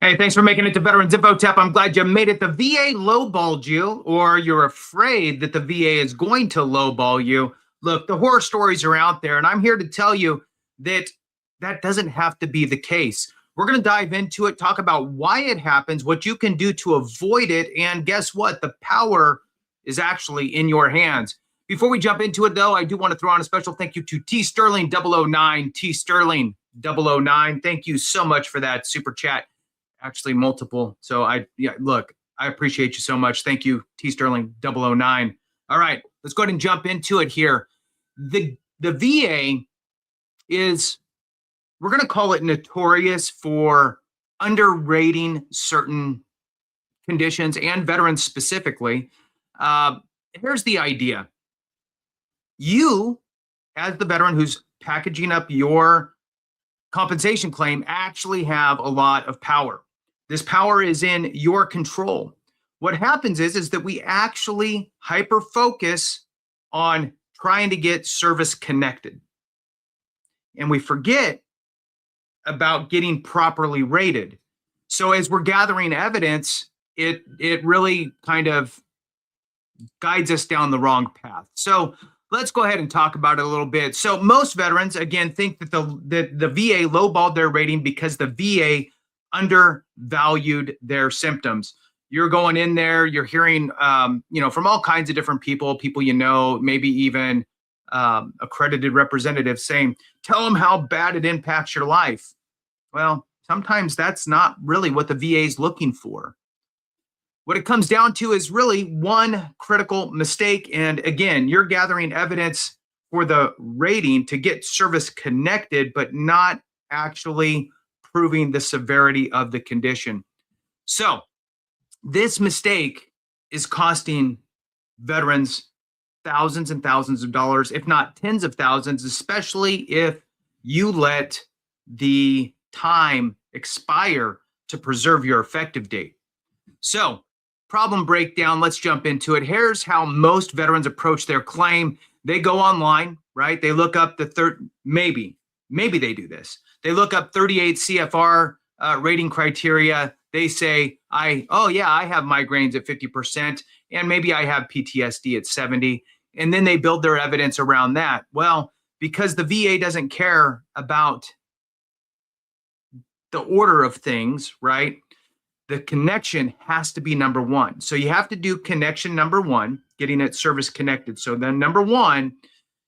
Hey, thanks for making it to Veterans Info Tap. I'm glad you made it. The VA lowballed you, or you're afraid that the VA is going to lowball you. Look, the horror stories are out there, and I'm here to tell you that that doesn't have to be the case. We're going to dive into it, talk about why it happens, what you can do to avoid it, and guess what? The power is actually in your hands. Before we jump into it, though, I do want to throw on a special thank you to T Sterling 009. T Sterling 009. Thank you so much for that super chat. Actually multiple. So look, I appreciate you so much. Thank you, T Sterling 009. All right, let's go ahead and jump into it here. The VA is, we're going to call it notorious for underrating certain conditions and veterans specifically. Here's the idea. You, as the veteran who's packaging up your compensation claim, actually have a lot of power. This power is in your control. What happens is that we actually hyper focus on trying to get service connected. And we forget about getting properly rated. So as we're gathering evidence, it really kind of guides us down the wrong path. So let's go ahead and talk about it a little bit. So most veterans, again, think that the VA lowballed their rating because the VA undervalued their symptoms. You're going in there, you're hearing, from all kinds of different people you know, maybe even accredited representatives saying, tell them how bad it impacts your life. Well, sometimes that's not really what the VA is looking for. What it comes down to is really one critical mistake. And again, you're gathering evidence for the rating to get service connected, but not actually proving the severity of the condition. So this mistake is costing veterans thousands and thousands of dollars, if not tens of thousands, especially if you let the time expire to preserve your effective date. So problem breakdown, let's jump into it. Here's how most veterans approach their claim. They go online, right? They look up maybe they do this. They look up 38 CFR rating criteria. They say, I have migraines at 50%, and maybe I have PTSD at 70. And then they build their evidence around that. Well, because the VA doesn't care about the order of things, right? The connection has to be number one. So you have to do connection number one, getting it service connected. So then number one,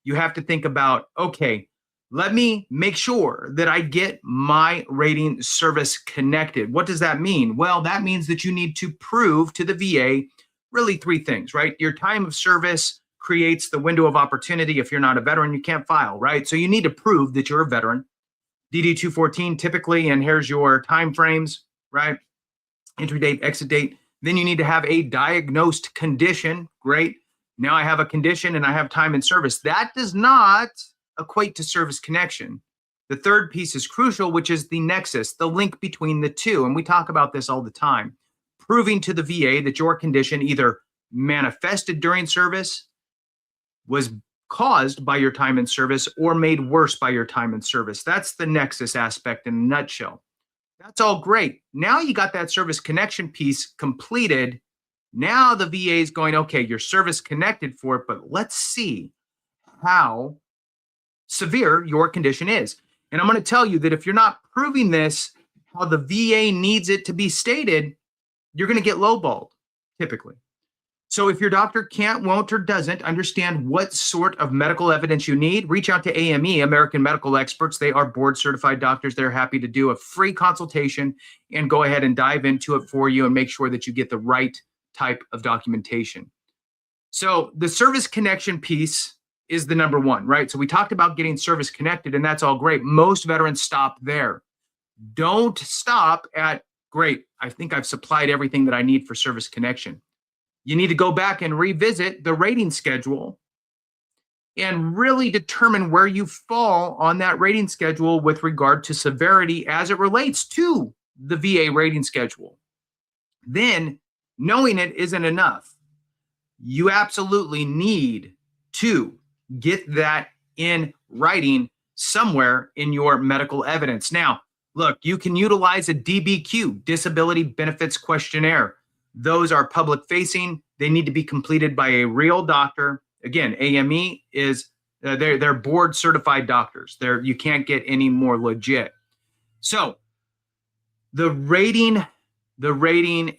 you have to think about, okay, let me make sure that I get my rating service connected. What does that mean? Well, that means that you need to prove to the VA really three things, right? Your time of service creates the window of opportunity. If you're not a veteran, you can't file, right? So you need to prove that you're a veteran. DD 214 typically, and here's your time frames, right? Entry date, exit date. Then you need to have a diagnosed condition. Great. Now I have a condition and I have time in service. That does not equate to service connection. The third piece is crucial, which is the nexus, the link between the two. And we talk about this all the time. Proving to the VA that your condition either manifested during service, was caused by your time in service, or made worse by your time in service. That's the nexus aspect in a nutshell. That's all great. Now you got that service connection piece completed. Now the VA is going, okay, you're service connected for it, but let's see how severe your condition is. And I'm going to tell you that if you're not proving this how the VA needs it to be stated, you're going to get lowballed typically. So if your doctor can't, won't, or doesn't understand what sort of medical evidence you need, reach out to AME, American Medical Experts. They are board certified doctors. They're happy to do a free consultation and go ahead and dive into it for you and make sure that you get the right type of documentation. So the service connection piece is the number one, right? So we talked about getting service connected, and that's all great. Most veterans stop there. Don't stop at, great, I think I've supplied everything that I need for service connection. You need to go back and revisit the rating schedule and really determine where you fall on that rating schedule with regard to severity as it relates to the VA rating schedule. Then, knowing it isn't enough. You absolutely need to get that in writing somewhere in your medical evidence. Now, Look, you can utilize a DBQ, Disability Benefits Questionnaire. Those are public facing. They need to be completed by a real doctor. Again, AME is they're board certified doctors. You can't get any more legit. So the rating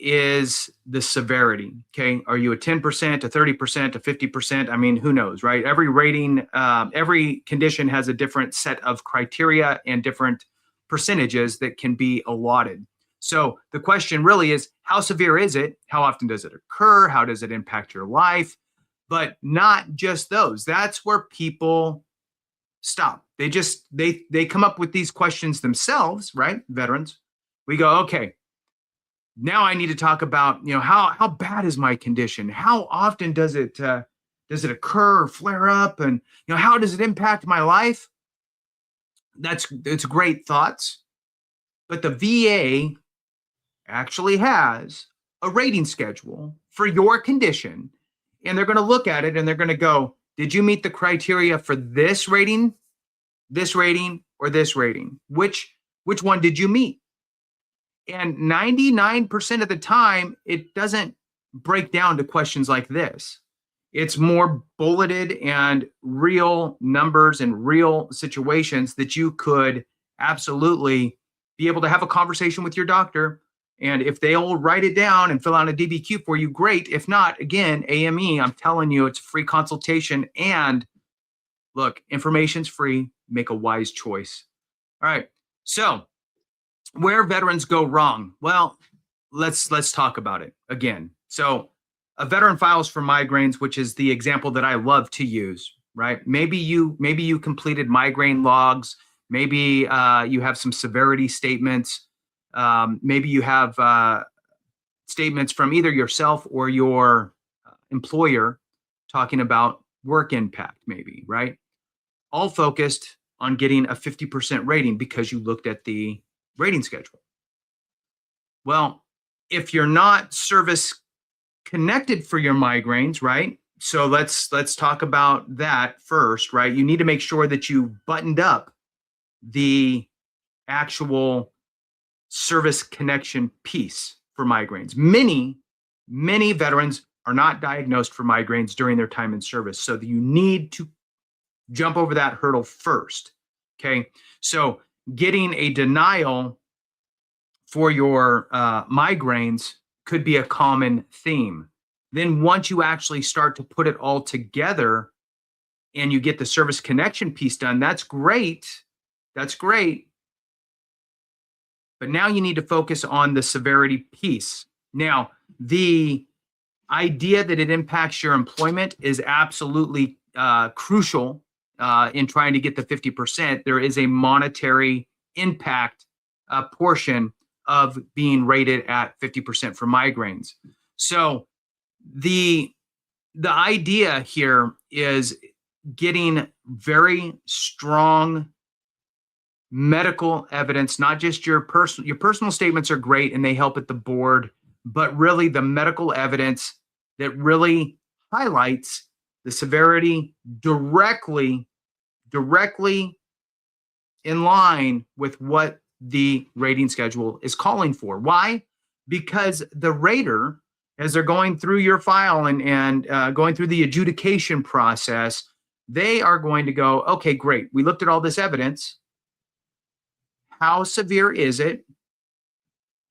is the severity. Okay, are you a 10%, a 30%, a 50%? I mean, who knows, right? Every rating, every condition has a different set of criteria and different percentages that can be allotted. So the question really is, how severe is it? How often does it occur? How does it impact your life? But not just those. That's where people stop. They come up with these questions themselves, right? Veterans. We go, okay, now I need to talk about, how bad is my condition? How often does it occur or flare up? And, how does it impact my life? It's great thoughts. But the VA actually has a rating schedule for your condition. And they're going to look at it and they're going to go, did you meet the criteria for this rating, or this rating? Which one did you meet? And 99% of the time, it doesn't break down to questions like this. It's more bulleted and real numbers and real situations that you could absolutely be able to have a conversation with your doctor. And if they'll write it down and fill out a DBQ for you, great. If not, again, AME, I'm telling you, it's a free consultation. And look, information's free. Make a wise choice. All right. So where veterans go wrong? Well, let's talk about it again. So a veteran files for migraines, which is the example that I love to use, right? Maybe you completed migraine logs. Maybe you have some severity statements. Maybe you have statements from either yourself or your employer talking about work impact, maybe, right? All focused on getting a 50% rating because you looked at the rating schedule. Well, if you're not service connected for your migraines, right? So let's talk about that first, right? You need to make sure that you buttoned up the actual service connection piece for migraines. Many veterans are not diagnosed for migraines during their time in service. So you need to jump over that hurdle first. Okay. So getting a denial for your migraines could be a common theme. Then once you actually start to put it all together and you get the service connection piece done, that's great. That's great. But now you need to focus on the severity piece. Now, the idea that it impacts your employment is absolutely crucial in trying to get the 50%. There is a monetary impact portion of being rated at 50% for migraines. So the idea here is getting very strong medical evidence, not just your personal statements are great and they help at the board, but really the medical evidence that really highlights the severity directly in line with what the rating schedule is calling for. Why? Because the rater, as they're going through your file and going through the adjudication process, they are going to go, okay, great. We looked at all this evidence. How severe is it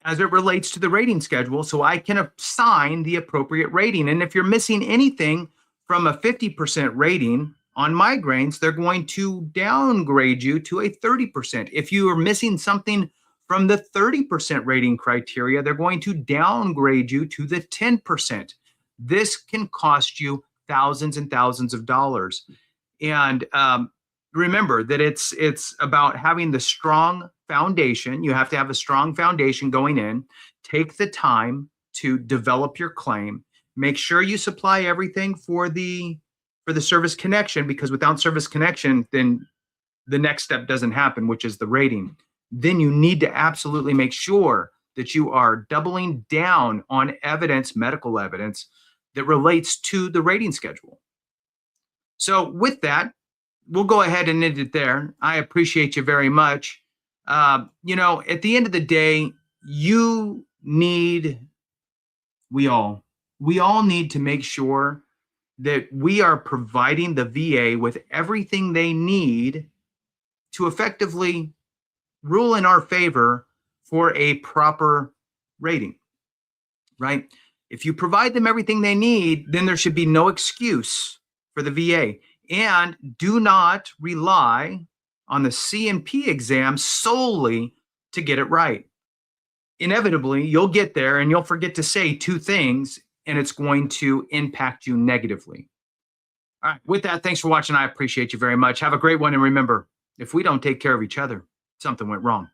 as it relates to the rating schedule so I can assign the appropriate rating? And if you're missing anything from a 50% rating on migraines, they're going to downgrade you to a 30%. If you are missing something from the 30% rating criteria, they're going to downgrade you to the 10%. This can cost you thousands and thousands of dollars. And remember that it's about having the strong foundation. You have to have a strong foundation going in. Take the time to develop your claim. Make sure you supply everything for the service connection, because without service connection, then the next step doesn't happen, which is the rating. Then you need to absolutely make sure that you are doubling down on evidence, medical evidence, that relates to the rating schedule. So with that, we'll go ahead and end it there. I appreciate you very much. At the end of the day, we all, we all need to make sure that we are providing the VA with everything they need to effectively rule in our favor for a proper rating, right? If you provide them everything they need, then there should be no excuse for the VA. And do not rely on the C&P exam solely to get it right. Inevitably, you'll get there and you'll forget to say two things, and it's going to impact you negatively. All right, with that, thanks for watching. I appreciate you very much. Have a great one. And remember, if we don't take care of each other, something went wrong.